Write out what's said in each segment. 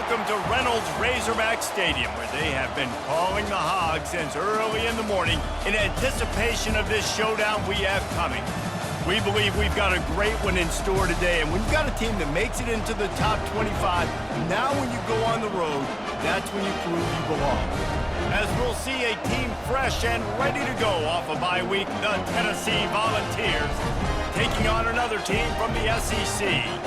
welcome to Reynolds Razorback Stadium, where they have been calling the Hogs since early in the morning in anticipation of this showdown we have coming. We believe we've got a great one in store today, and when you've got a team that makes it into the top 25, now when you go on the road, that's when you prove you belong. As we'll see a team fresh and ready to go off a bye week, the Tennessee Volunteers, taking on another team from the SEC,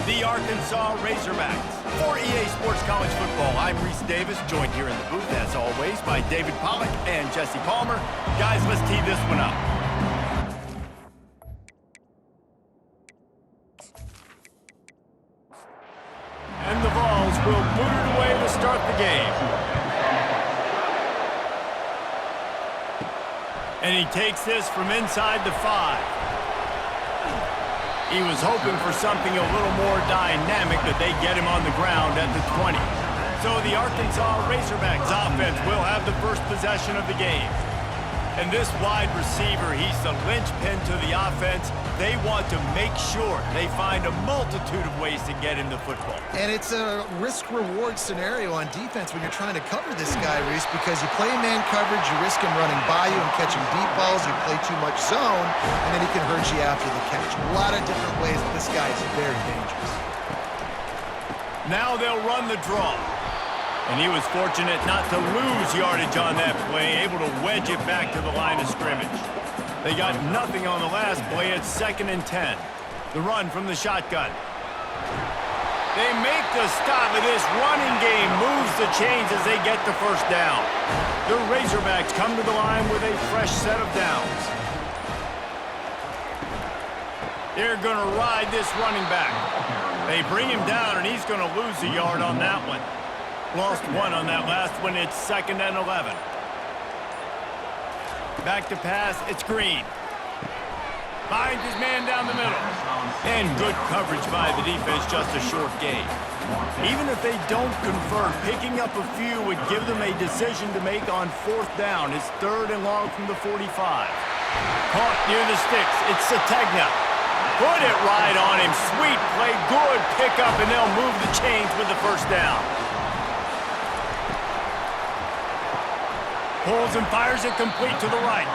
the Arkansas Razorbacks. For EA Sports College Football, I'm Reese Davis, joined here in the booth, as always, by David Pollack and Jesse Palmer. Guys, let's tee this one up. And the Vols will boot it away to start the game. And he takes this from inside the 5. He was hoping for something a little more dynamic, but they get him on the ground at the 20. So the Arkansas Razorbacks offense will have the first possession of the game. And this wide receiver, he's the linchpin to the offense. They want to make sure they find a multitude of ways to get him the football. And it's a risk-reward scenario on defense when you're trying to cover this guy, Reese, because you play man coverage, you risk him running by you and catching deep balls, you play too much zone, and then he can hurt you after the catch. A lot of different ways that this guy is very dangerous. Now they'll run the draw. And he was fortunate not to lose yardage on that play, able to wedge it back to the line of scrimmage. They got nothing on the last play. It's 2nd and 10. The run from the shotgun. They make the stop, and this running game moves the chains as they get the first down. The Razorbacks come to the line with a fresh set of downs. They're going to ride this running back. They bring him down, and he's going to lose a yard on that one. Lost 1 on that last one. It's 2nd and 11. Back to pass. It's Green. Finds his man down the middle. And good coverage by the defense. Just a short gain. Even if they don't convert, picking up a few would give them a decision to make on 4th down. It's 3rd and long from the 45. Caught near the sticks. It's Sategna. Put it right on him. Sweet play. Good pickup, and they'll move the chains with the first down. Pulls and fires it complete to the right.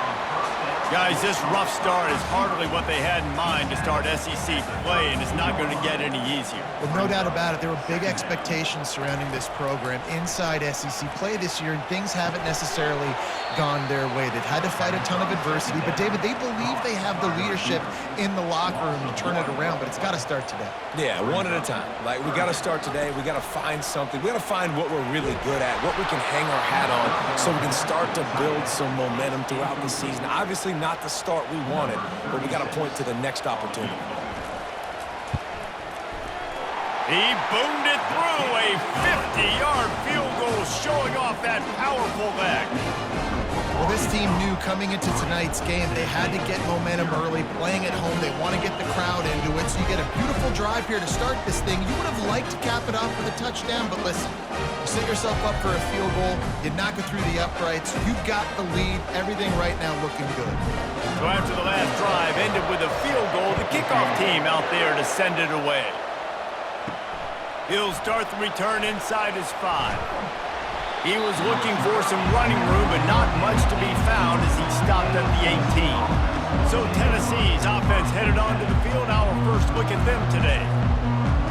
Guys, this rough start is hardly what they had in mind to start SEC play, and it's not going to get any easier. Well, no doubt about it. There were big expectations surrounding this program inside SEC play this year, and things haven't necessarily gone their way. They've had to fight a ton of adversity, but, David, they believe they have the leadership in the locker room to turn it around, but it's got to start today. Yeah, one at a time. Like, we got to start today. We got to find something. We got to find what we're really good at, what we can hang our hat on, so we can start to build some momentum throughout the season. Obviously, not the start we wanted, but we got to point to the next opportunity. He boomed it through, a 50-yard field goal showing off that powerful leg. Well, this team knew coming into tonight's game they had to get momentum early, playing at home. They want to get the crowd into it, so you get a beautiful drive here to start this thing. You would have liked to cap it off with a touchdown, but listen, you set yourself up for a field goal, you knock it through the uprights, you've got the lead, everything right now looking good. So after the last drive ended with a field goal, the kickoff team out there to send it away. He'll start the return inside his 5. He was looking for some running room, but not much to be found as he stopped at the 18. So Tennessee's offense headed onto the field. Our first look at them today.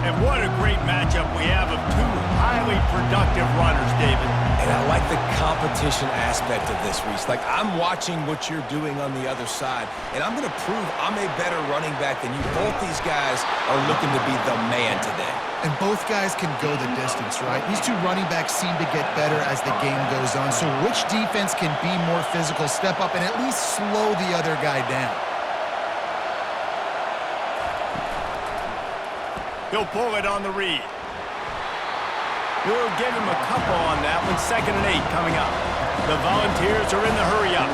And what a great matchup we have of 2 highly productive runners, David. And I like the competition aspect of this, Reese. Like, I'm watching what you're doing on the other side, and I'm going to prove I'm a better running back than you. Both these guys are looking to be the man today. And both guys can go the distance, right? These 2 running backs seem to get better as the game goes on. So which defense can be more physical, step up, and at least slow the other guy down? He'll pull it on the read. We'll give him a couple on that one. 2nd and 8 coming up. The Volunteers are in the hurry-up.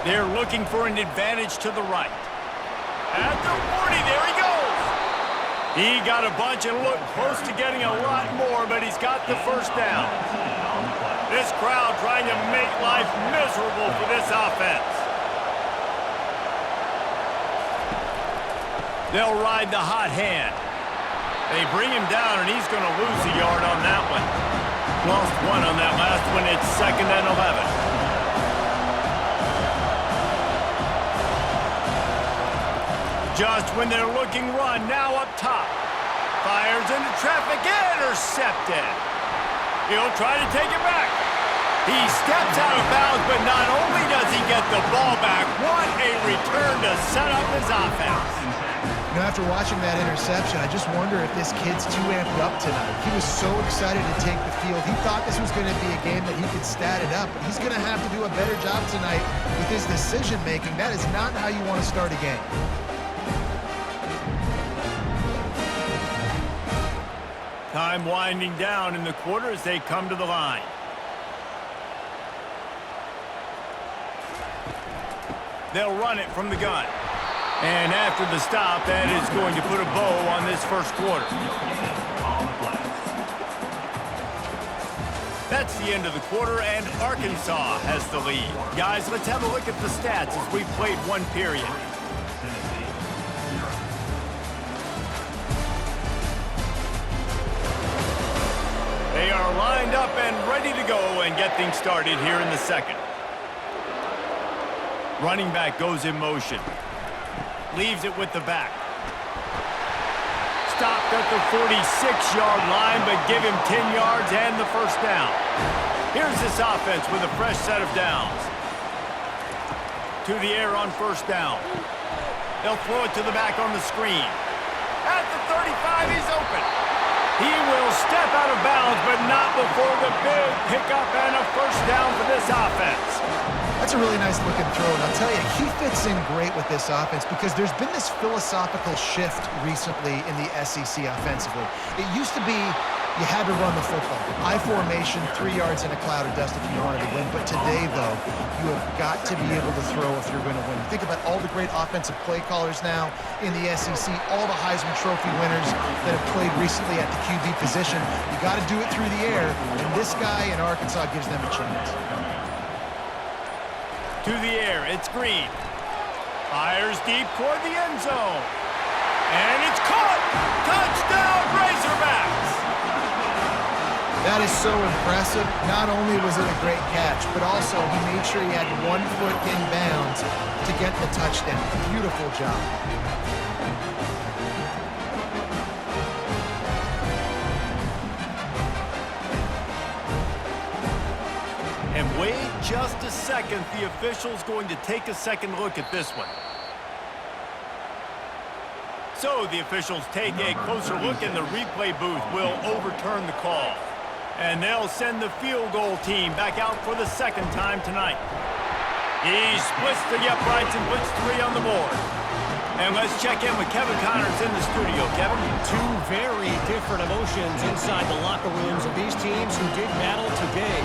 They're looking for an advantage to the right. At the 40, there he goes. He got a bunch and looked close to getting a lot more, but he's got the first down. This crowd trying to make life miserable for this offense. They'll ride the hot hand. They bring him down, and he's going to lose a yard on that one. Lost one on that last one. It's 2nd and 11. Just when they're looking run, now up top. Fires into traffic, intercepted. He'll try to take it back. He steps out of bounds, but not only does he get the ball back, what a return to set up his offense. You know, after watching that interception, I just wonder if this kid's too amped up tonight. He was so excited to take the field. He thought this was going to be a game that he could stat it up, but he's going to have to do a better job tonight with his decision-making. That is not how you want to start a game. Time winding down in the quarter as they come to the line. They'll run it from the gun. And after the stop, that is going to put a bow on this first quarter. That's the end of the quarter, and Arkansas has the lead. Guys, let's have a look at the stats as we've played one period. They are lined up and ready to go and get things started here in the second. Running back goes in motion. Leaves it with the back. Stopped at the 46-yard line, but give him 10 yards and the first down. Here's this offense with a fresh set of downs. To the air on first down. They'll throw it to the back on the screen. At the 35, he's open. He will step out of bounds, but not before the big pickup and a first down for this offense. That's a really nice looking throw, and I'll tell you, he fits in great with this offense because there's been this philosophical shift recently in the SEC offensively. It used to be you had to run the football. I formation, 3 yards in a cloud of dust if you wanted to win. But today, though, you have got to be able to throw if you're going to win. Think about all the great offensive play callers now in the SEC, all the Heisman Trophy winners that have played recently at the QB position. You got to do it through the air, and this guy in Arkansas gives them a chance. To the air, it's Green. Fires deep toward the end zone. And it's caught! Touchdown, Razorbacks! That is so impressive. Not only was it a great catch, but also he made sure he had 1 foot in bounds to get the touchdown. Beautiful job. And wait just a second. The official's going to take a second look at this one. So the officials take a closer look, and the replay booth will overturn the call. And they'll send the field goal team back out for the second time tonight. He splits the uprights and puts 3 on the board. And let's check in with Kevin Connors in the studio. Kevin? Two very different emotions inside the locker rooms of these teams who did battle today.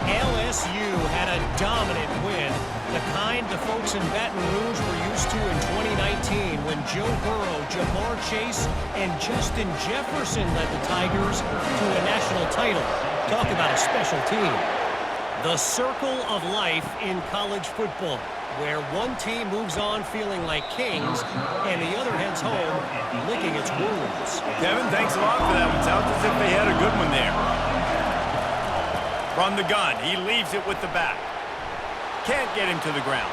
LSU had a dominant win, the kind the folks in Baton Rouge were used to in 2019 when Joe Burrow, Jamar Chase, and Justin Jefferson led the Tigers to a national title. Talk about a special team. The circle of life in college football, where one team moves on feeling like kings and the other heads home licking its wounds. Kevin, thanks a lot for that one. Sounds as if they had a good one there. From the gun, he leaves it with the back. Can't get him to the ground.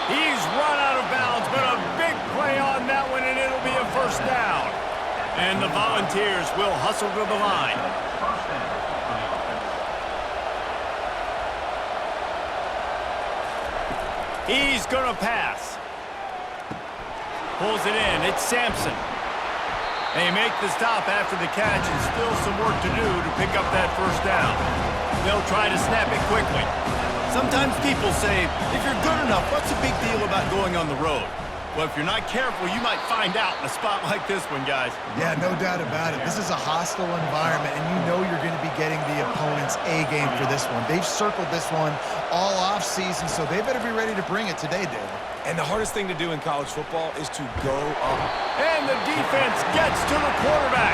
He's run out of bounds, but a big play on that one, and it'll be a first down. And the Volunteers will hustle to the line. He's going to pass. Pulls it in. It's Sampson. They make the stop after the catch, and still some work to do to pick up that first down. They'll try to snap it quickly. Sometimes people say, if you're good enough, what's the big deal about going on the road? Well, if you're not careful, you might find out in a spot like this one, guys. Yeah, no doubt about it. This is a hostile environment, and you know you're going to be getting the opponent's A game for this one. They've circled this one all off season, so they better be ready to bring it today, David. And the hardest thing to do in college football is to go up. And the defense gets to the quarterback.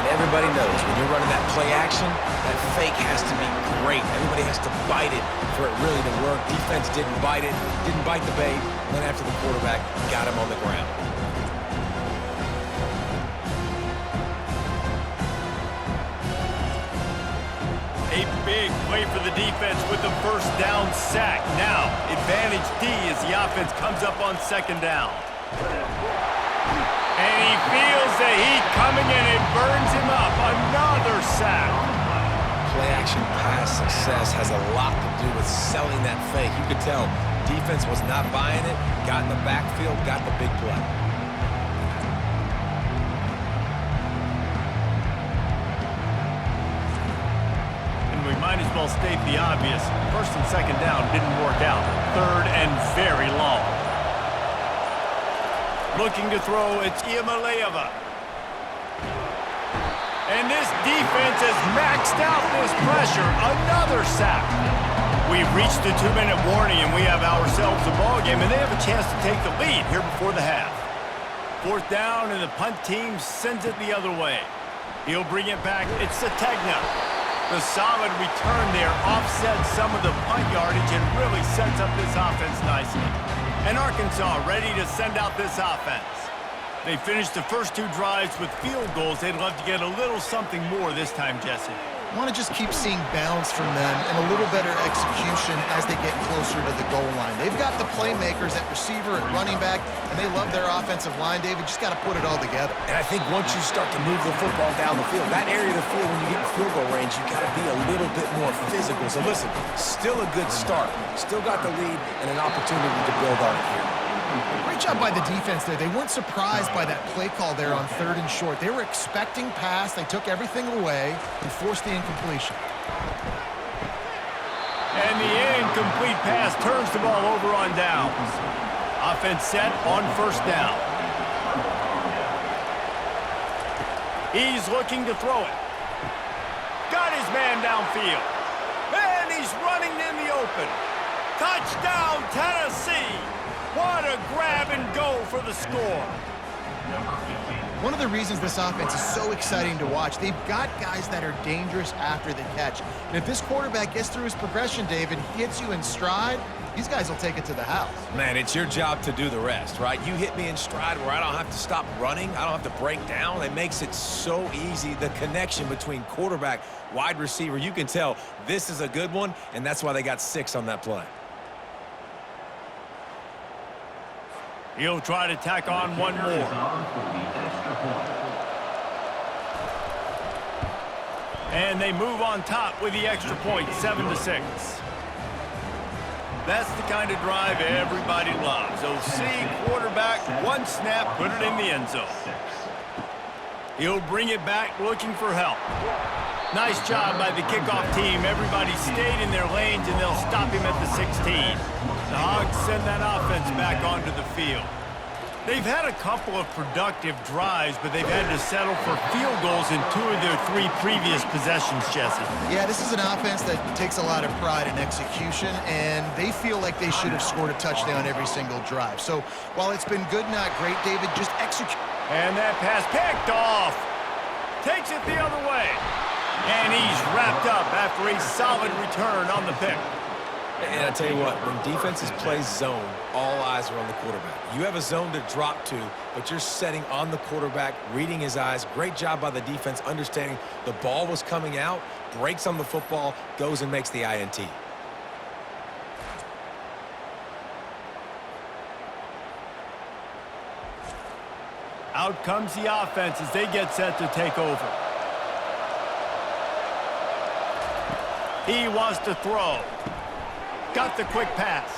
And everybody knows when you're running that play action, that fake has to be great. Everybody has to bite it for it really to work. Defense didn't bite it, didn't bite the bait. Went after the quarterback, got him on the ground. A big play for the defense with the first down sack. Now, advantage D as the offense comes up on second down. And he feels the heat coming and it burns him up. Another sack. Play action pass success has a lot to do with selling that fake. You could tell defense was not buying it, got in the backfield, got the big play. We might as well state the obvious. First and second down didn't work out. Third and very long. Looking to throw, it's Iamaleava. And this defense has maxed out this pressure. Another sack. We've reached the 2-minute warning, and we have ourselves a ball game, and they have a chance to take the lead here before the half. Fourth down, and the punt team sends it the other way. He'll bring it back. It's Sategna. The solid return there offsets some of the punt yardage and really sets up this offense nicely. And Arkansas ready to send out this offense. They finished the first two drives with field goals. They'd love to get a little something more this time, Jesse. I want to just keep seeing bounce from them and a little better execution as they get closer to the goal line. They've got the playmakers at receiver, at running back, and they love their offensive line, David. Just got to put it all together. And I think once you start to move the football down the field, that area of the field when you get in field goal range, you got to be a little bit more physical. So listen, still a good start. Still got the lead and an opportunity to build on it here. Great job by the defense there. They weren't surprised by that play call there on third and short. They were expecting pass. They took everything away and forced the incompletion. And the incomplete pass turns the ball over on downs. Offense set on first down. He's looking to throw it. Got his man downfield. And he's running in the open. Touchdown, Tennessee! What a grab and go for the score. One of the reasons this offense is so exciting to watch, they've got guys that are dangerous after the catch. And if this quarterback gets through his progression, David, he hits you in stride, these guys will take it to the house. Man, it's your job to do the rest, right? You hit me in stride where I don't have to stop running. I don't have to break down. It makes it so easy. The connection between quarterback, wide receiver, you can tell this is a good one, and that's why they got 6 on that play. He'll try to tack on one more. And they move on top with the extra point, 7-6. That's the kind of drive everybody loves. OC, quarterback, one snap, put it in the end zone. He'll bring it back looking for help. Nice job by the kickoff team. Everybody stayed in their lanes, and they'll stop him at the 16. The Hogs send that offense back onto the field. They've had a couple of productive drives, but they've had to settle for field goals in 2 of their 3 previous possessions, Jesse. Yeah, this is an offense that takes a lot of pride in execution, and they feel like they should have scored a touchdown every single drive. So while it's been good, not great, David, just execute. And that pass picked off. Takes it the other way. And he's wrapped up after a solid return on the pick. And I tell you what, when defenses play zone, all eyes are on the quarterback. You have a zone to drop to, but you're setting on the quarterback, reading his eyes. Great job by the defense, understanding the ball was coming out, breaks on the football, goes and makes the INT. Out comes the offense as they get set to take over. He wants to throw. Got the quick pass.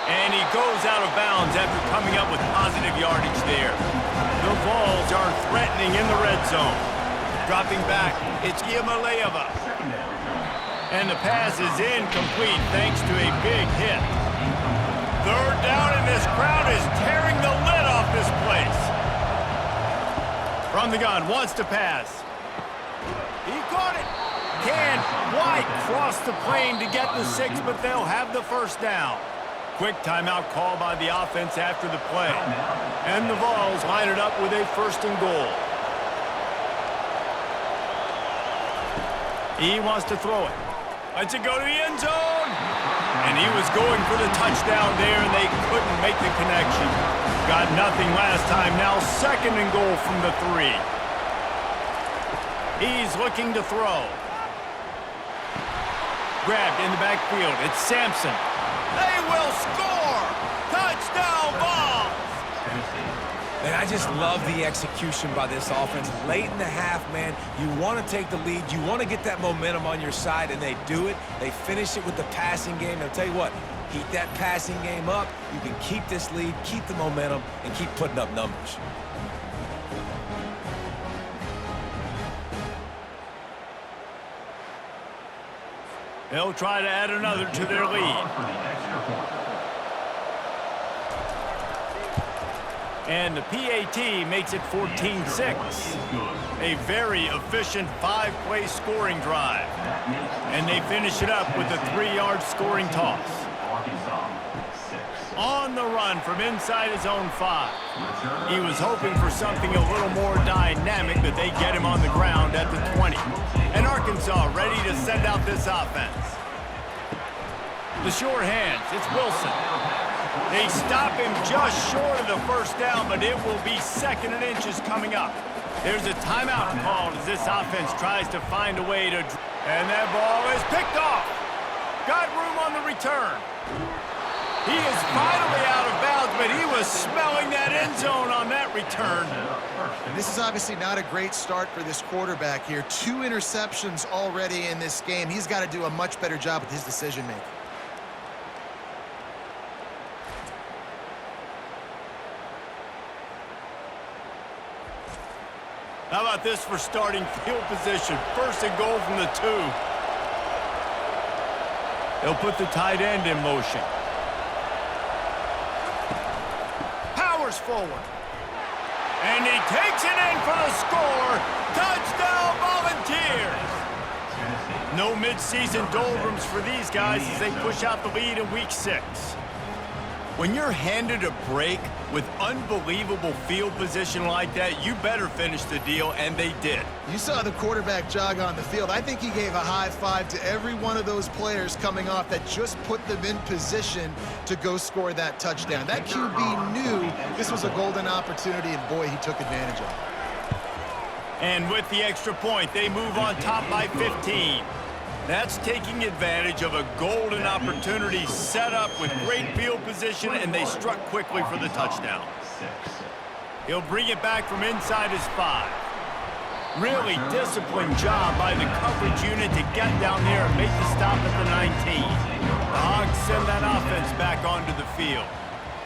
And he goes out of bounds after coming up with positive yardage there. The Vols are threatening in the red zone. Dropping back, it's Iamaleava. And the pass is incomplete thanks to a big hit. Third down, and this crowd is tearing the lid off this place. From the gun, wants to pass. He caught it. Can't quite cross the plane to get the 6, but they'll have the first down. Quick timeout call by the offense after the play. And the Vols line it up with a 1st and goal. He wants to throw it. Lets it go to the end zone. And he was going for the touchdown there, and they couldn't make the connection. Got nothing last time. Now 2nd and goal from the 3. He's looking to throw. Grabbed in the backfield. It's Sampson. They will score! Touchdown ball! And I just love the execution by this offense. Late in the half, man, you want to take the lead. You want to get that momentum on your side, and they do it. They finish it with the passing game. I'll tell you what, keep that passing game up. You can keep this lead, keep the momentum, and keep putting up numbers. They'll try to add another to their lead. And the PAT makes it 14-6. A very efficient 5-play scoring drive. And they finish it up with a 3-yard scoring toss. On the run from inside his own 5. He was hoping for something a little more dynamic, but they get him on the ground at the 20. And Arkansas ready to send out this offense. The short hands, it's Wilson. They stop him just short of the first down, but it will be 2nd and inches coming up. There's a timeout called as this offense tries to find a way to... And that ball is picked off. Got room on the return. He is finally out of bounds, but he was smelling that end zone on that return. And this is obviously not a great start for this quarterback here. 2 interceptions already in this game. He's got to do a much better job with his decision-making. How about this for starting field position? 1st and goal from the 2. They'll put the tight end in motion. Powers forward. And he takes it in for the score. Touchdown Volunteers! No midseason doldrums for these guys as they push out the lead in week 6. When you're handed a break with unbelievable field position like that, you better finish the deal, and they did. You saw the quarterback jog on the field. I think he gave a high five to every one of those players coming off that just put them in position to go score that touchdown. That QB knew this was a golden opportunity, and boy, he took advantage of it. And with the extra point, they move on top by 15. That's taking advantage of a golden opportunity set up with great field position, and they struck quickly for the touchdown. He'll bring it back from inside his 5. Really disciplined job by the coverage unit to get down there and make the stop at the 19. The Hogs send that offense back onto the field.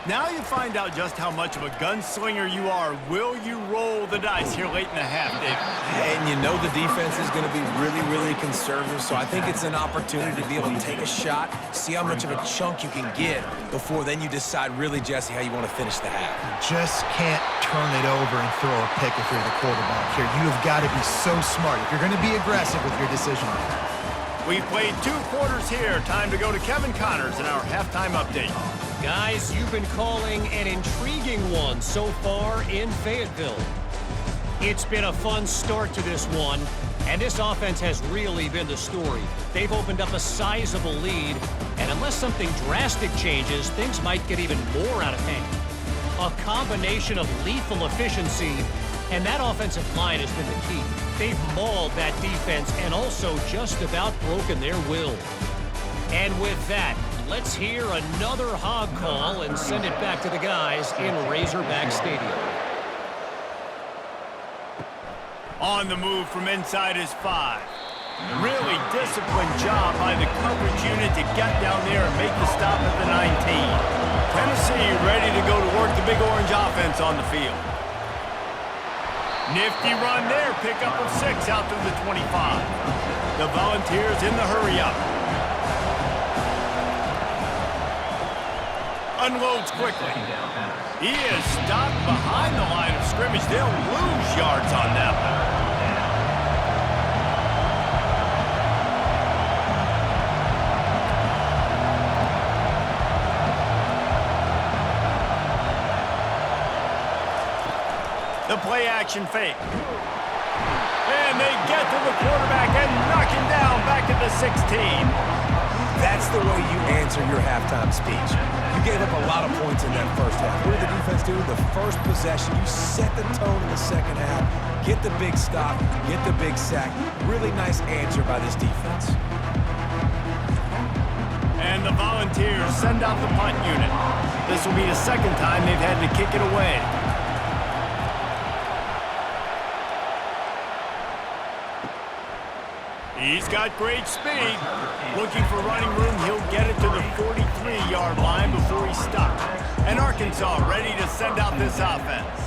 Now you find out just how much of a gunslinger you are. Will you roll the dice here late in the half, David? And you know the defense is going to be really, really conservative, so I think it's an opportunity to be able to take a shot, see how much of a chunk you can get before then you decide really, Jesse, how you want to finish the half. Just can't turn it over and throw a pick if you're the quarterback here. You have got to be so smart if you're going to be aggressive with your decision making. We've played 2 quarters here. Time to go to Kevin Connors in our halftime update. Guys, you've been calling an intriguing one so far in Fayetteville. It's been a fun start to this one, and this offense has really been the story. They've opened up a sizable lead, and unless something drastic changes, things might get even more out of hand. A combination of lethal efficiency, and that offensive line has been the key. They've mauled that defense and also just about broken their will. And with that, let's hear another hog call and send it back to the guys in Razorback Stadium. On the move from inside his 5. Really disciplined job by the coverage unit to get down there and make the stop at the 19. Tennessee ready to go to work the Big Orange offense on the field. Nifty run there, pickup of 6 out to the 25. The Volunteers in the hurry-up. Unloads quickly. He is stopped behind the line of scrimmage. They'll lose yards on that one. The play action fake. And they get to the quarterback and knock him down back at the 16. That's the way you answer your halftime speech. You gave up a lot of points in that first half. What did the defense do? The first possession, you set the tone in the second half, get the big stop, get the big sack. Really nice answer by this defense. And the Volunteers send out the punt unit. This will be the second time they've had to kick it away. He's got great speed. Looking for running room, he'll get it to the 43-yard line before he's stopped. And Arkansas ready to send out this offense.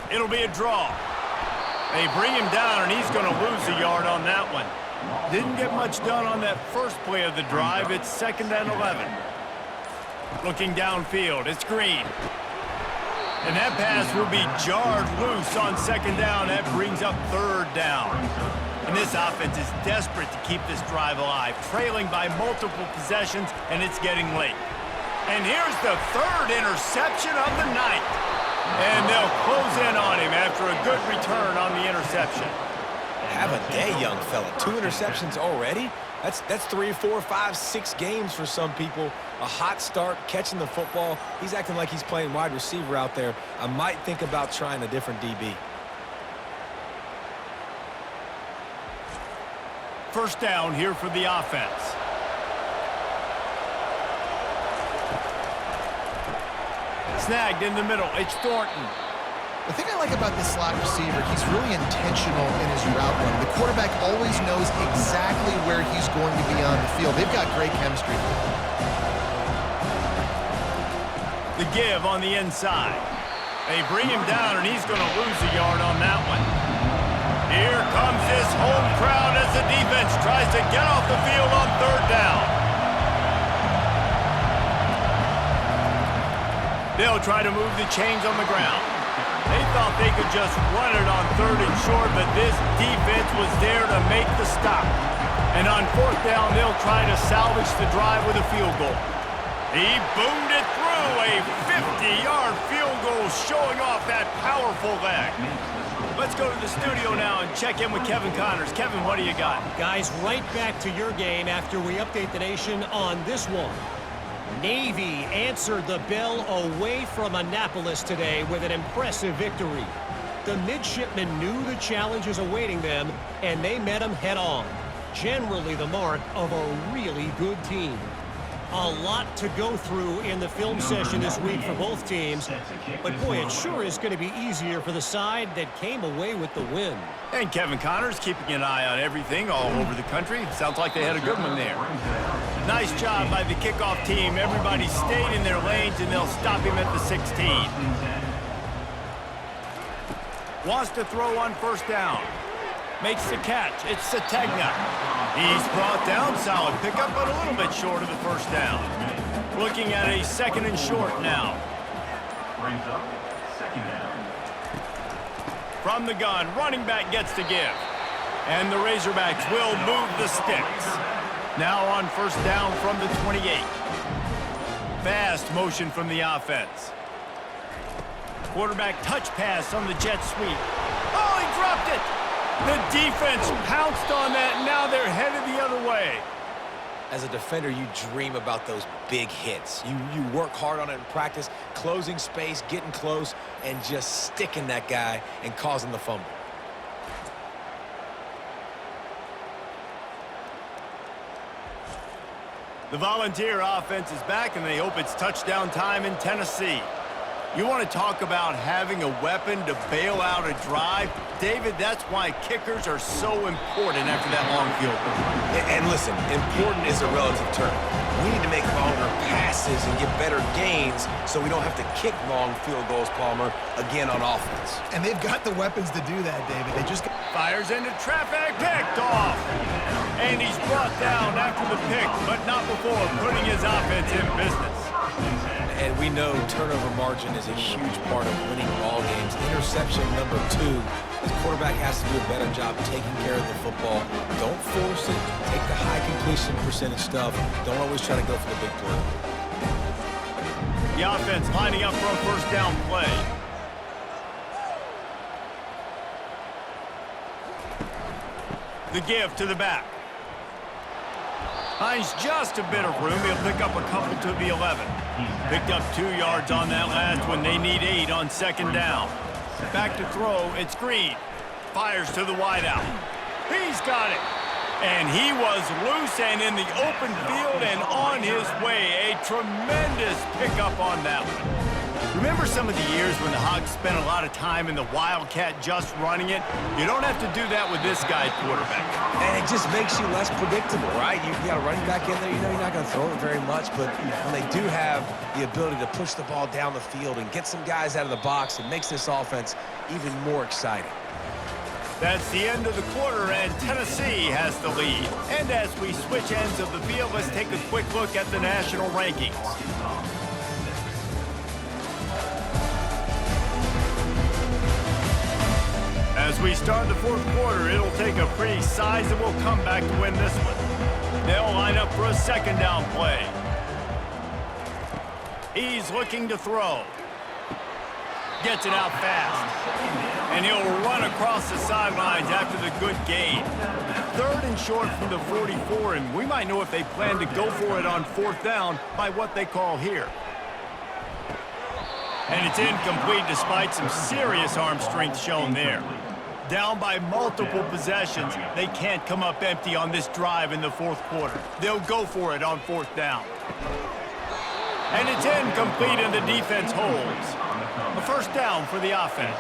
It'll be a draw. They bring him down, and he's going to lose a yard on that one. Didn't get much done on that first play of the drive. It's 2nd and 11. Looking downfield, it's Green. And that pass will be jarred loose on 2nd down. That brings up 3rd down. And this offense is desperate to keep this drive alive, trailing by multiple possessions, and it's getting late. And here's the 3rd interception of the night. And they'll close in on him after a good return on the interception. Have a day, young fella. 2 interceptions already? That's 3, 4, 5, 6 games for some people. A hot start, catching the football. He's acting like he's playing wide receiver out there. I might think about trying a different DB. First down here for the offense. Snagged in the middle. It's Thornton. The thing I like about this slot receiver, he's really intentional in his route running. The quarterback always knows exactly where he's going to be on the field. They've got great chemistry. The give on the inside. They bring him down, and he's going to lose a yard on that one. Here comes this home crowd as the defense tries to get off the field on 3rd down. They'll try to move the chains on the ground. They thought they could just run it on 3rd and short, but this defense was there to make the stop. And on 4th down, they'll try to salvage the drive with a field goal. He boomed it through, a 50-yard field goal showing off that powerful leg. Let's go to the studio now and check in with Kevin Connors. Kevin, what do you got? Guys, right back to your game after we update the nation on this one. Navy answered the bell away from Annapolis today with an impressive victory. The midshipmen knew the challenges awaiting them, and they met them head-on. Generally the mark of a really good team. A lot to go through in the film session this week for both teams. But boy, it sure is going to be easier for the side that came away with the win. And Kevin Connors keeping an eye on everything all over the country. Sounds like they had a good one there. Nice job by the kickoff team. Everybody stayed in their lanes, and they'll stop him at the 16. Wants to throw on 1st down. Makes the catch. It's Sategna. He's brought down. Solid pickup, but a little bit short of the 1st down. Looking at a 2nd and short now. Brings up 2nd down. From the gun, running back gets the give. And the Razorbacks will move the sticks. Now on 1st down from the 28. Fast motion from the offense. Quarterback touch pass on the jet sweep. Oh, he dropped it! The defense pounced on that, and now they're headed the other way. As a defender, you dream about those big hits. You work hard on it in practice, closing space, getting close, and just sticking that guy and causing the fumble. The Volunteer offense is back, and they hope it's touchdown time in Tennessee. You want to talk about having a weapon to bail out a drive? David, that's why kickers are so important after that long field goal. And listen, important is a relative term. We need to make longer passes and get better gains so we don't have to kick long field goals, Palmer, again on offense. And they've got the weapons to do that, David. They just Fires into traffic, picked off. And he's brought down after the pick, but not before putting his offense in business. And we know turnover margin is a huge part of winning ball games. Interception number 2. This quarterback has to do a better job taking care of the football. Don't force it. Take the high completion percentage stuff. Don't always try to go for the big play. The offense lining up for a 1st down play. The give to the back. Finds just a bit of room. He'll pick up a couple to the 11. Picked up 2 yards on that last one. They need 8 on second down. Back to throw. It's Green. Fires to the wideout. He's got it. And he was loose and in the open field and on his way. A tremendous pickup on that one. Remember some of the years when the Hogs spent a lot of time in the Wildcat just running it? You don't have to do that with this guy quarterback. And it just makes you less predictable, right? You got a running back in there. You know you're not going to throw it very much, but when they do have the ability to push the ball down the field and get some guys out of the box, it makes this offense even more exciting. That's the end of the quarter, and Tennessee has the lead. And as we switch ends of the field, let's take a quick look at the national rankings. As we start the fourth quarter, it'll take a pretty sizable comeback to win this one. They'll line up for a second down play. He's looking to throw. Gets it out fast. And he'll run across the sidelines after the good gain. 3rd and short from the 44, and we might know if they plan to go for it on 4th down by what they call here. And it's incomplete despite some serious arm strength shown there. Down by multiple possessions, they can't come up empty on this drive in the fourth quarter. They'll go for it on 4th down. And it's incomplete and the defense holds. A first down for the offense.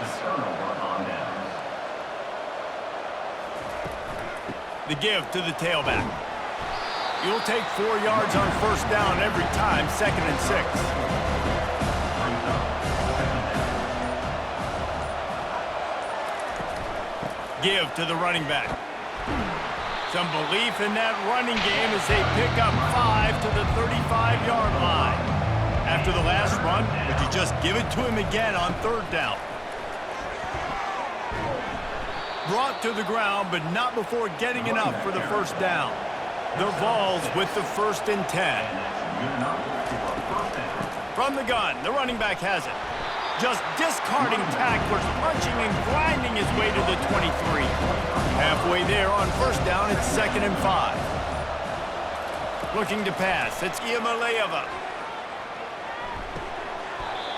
The give to the tailback. You'll take 4 yards on 1st down every time, 2nd and 6. Give to the running back. Some belief in that running game as they pick up 5 to the 35-yard line. After the last run, would you just give it to him again on 3rd down? Brought to the ground, but not before getting enough for the first down. The Vols with the 1st and 10. From the gun, the running back has it. Just discarding tacklers, punching and grinding his way to the 23. Halfway there on 1st down, it's 2nd and 5. Looking to pass, it's Iamaleava.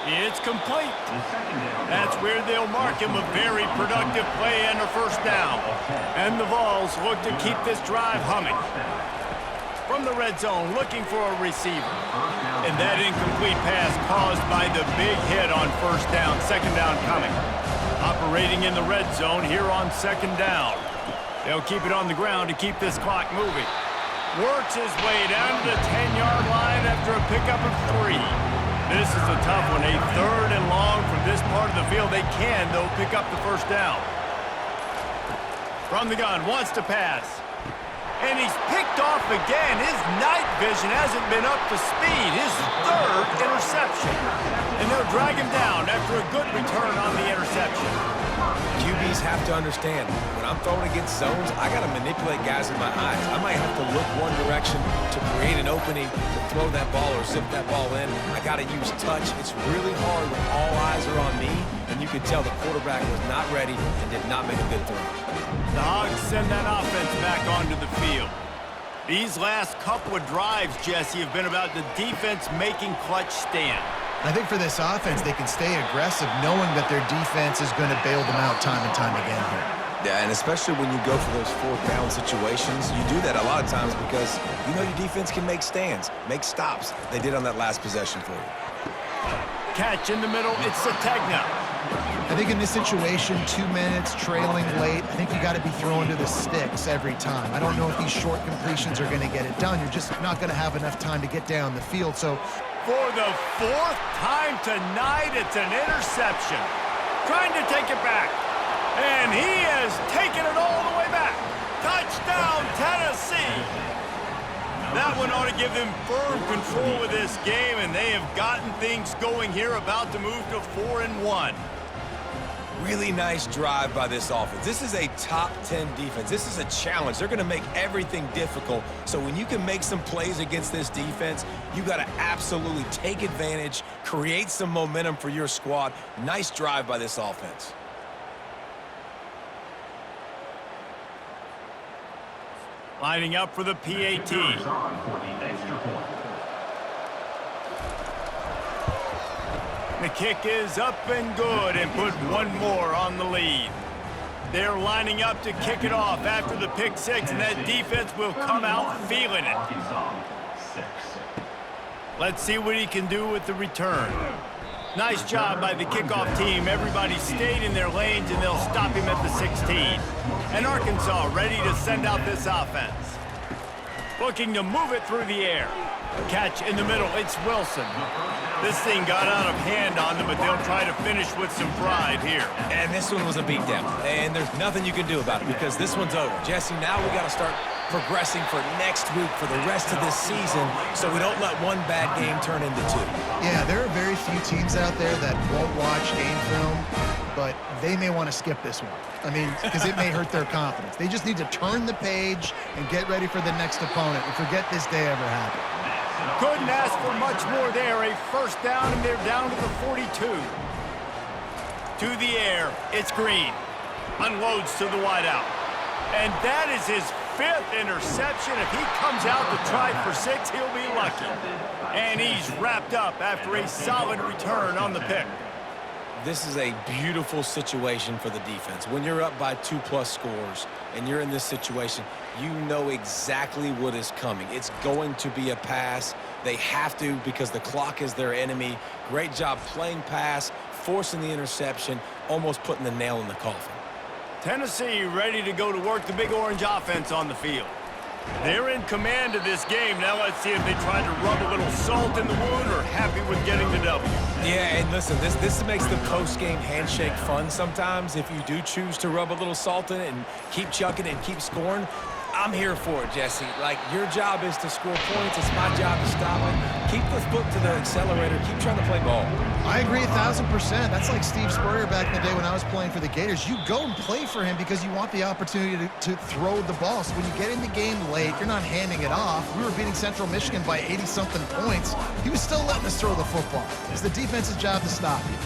It's complete. That's where they'll mark him. A very productive play and a first down. And the Vols look to keep this drive humming. From the red zone, looking for a receiver. And that incomplete pass caused by the big hit on 1st down, 2nd down coming. Operating in the red zone here on 2nd down. They'll keep it on the ground to keep this clock moving. Works his way down to the 10-yard line after a pickup of 3. This is a tough one, a 3rd and long from this part of the field. They can, though, pick up the first down. From the gun, wants to pass. And he's picked off again. His night vision hasn't been up to speed. His 3rd interception. And they'll drag him down after a good return on the interception. QBs have to understand, when I'm throwing against zones, I got to manipulate guys in my eyes. I might have to look one direction to create an opening to throw that ball or zip that ball in. I got to use touch. It's really hard when all eyes are on me, and you can tell the quarterback was not ready and did not make a good throw. The Hogs send that offense back onto the field. These last couple of drives, Jesse, have been about the defense making clutch stand. I think for this offense, they can stay aggressive knowing that their defense is going to bail them out time and time again here. Yeah, and especially when you go for those 4th down situations, you do that a lot of times because you know your defense can make stands, make stops. They did on that last possession for you. Catch in the middle, it's Sategna. I think in this situation, 2 minutes, trailing late, I think you got to be throwing to the sticks every time. I don't know if these short completions are going to get it done. You're just not going to have enough time to get down the field. So for the 4th time tonight, it's an interception. Trying to take it back. And he has taken it all the way back. Touchdown, Tennessee. That one ought to give them firm control of this game, and they have gotten things going here, about to move to 4-1. Really nice drive by this offense. This is a top 10 defense. This is a challenge. They're going to make everything difficult. So when you can make some plays against this defense, you got to absolutely take advantage, create some momentum for your squad. Nice drive by this offense. Lining up for the PAT. Runners on for the extra point. The kick is up and good and put one more on the lead. They're lining up to kick it off after the pick six, and that defense will come out feeling it. Arkansas, 6. Let's see what he can do with the return. Nice job by the kickoff team. Everybody stayed in their lanes, and they'll stop him at the 16. And Arkansas ready to send out this offense. Looking to move it through the air. Catch in the middle. It's Wilson. This thing got out of hand on them, but they'll try to finish with some pride here. And this one was a beatdown. And there's nothing you can do about it because this one's over. Jesse, now we got to start progressing for next week for the rest of this season so we don't let one bad game turn into two. Yeah, there are very few teams out there that won't watch game film, but they may want to skip this one. I mean, because it may hurt their confidence. They just need to turn the page and get ready for the next opponent and forget this day ever happened. Couldn't ask for much more there. A first down, and they're down to the 42. To the air, it's Green. Unloads to the wideout. And that is his 5th interception. If he comes out to try for 6, he'll be lucky. And he's wrapped up after a solid return on the pick. This is a beautiful situation for the defense. When you're up by 2+ scores and you're in this situation, you know exactly what is coming. It's going to be a pass. They have to because the clock is their enemy. Great job playing pass, forcing the interception, almost putting the nail in the coffin. Tennessee ready to go to work the Big Orange offense on the field. They're in command of this game. Now let's see if they try to rub a little salt in the wound or happy with getting the W. Yeah, and listen, this makes the post-game handshake fun sometimes if you do choose to rub a little salt in it and keep chucking and keep scoring. I'm here for it, Jesse. Like, your job is to score points. It's my job to stop it. Keep the foot to the accelerator. Keep trying to play ball. I agree 1,000%. That's like Steve Spurrier back in the day when I was playing for the Gators. You go and play for him because you want the opportunity to throw the ball. So when you get in the game late, you're not handing it off. We were beating Central Michigan by 80-something points. He was still letting us throw the football. It's the defense's job to stop you.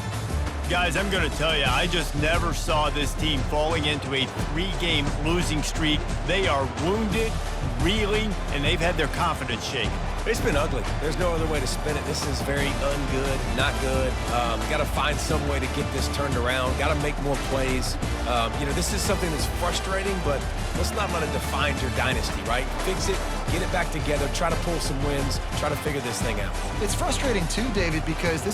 Guys, I'm going to tell you, I just never saw this team falling into a 3-game losing streak. They are wounded, reeling, and they've had their confidence shaken. It's been ugly. There's no other way to spin it. This is very ungood, not good. Got to find some way to get this turned around. Got to make more plays. This is something that's frustrating, but let's not let it define your dynasty, right? Fix it, get it back together, try to pull some wins, try to figure this thing out. It's frustrating too, David, because this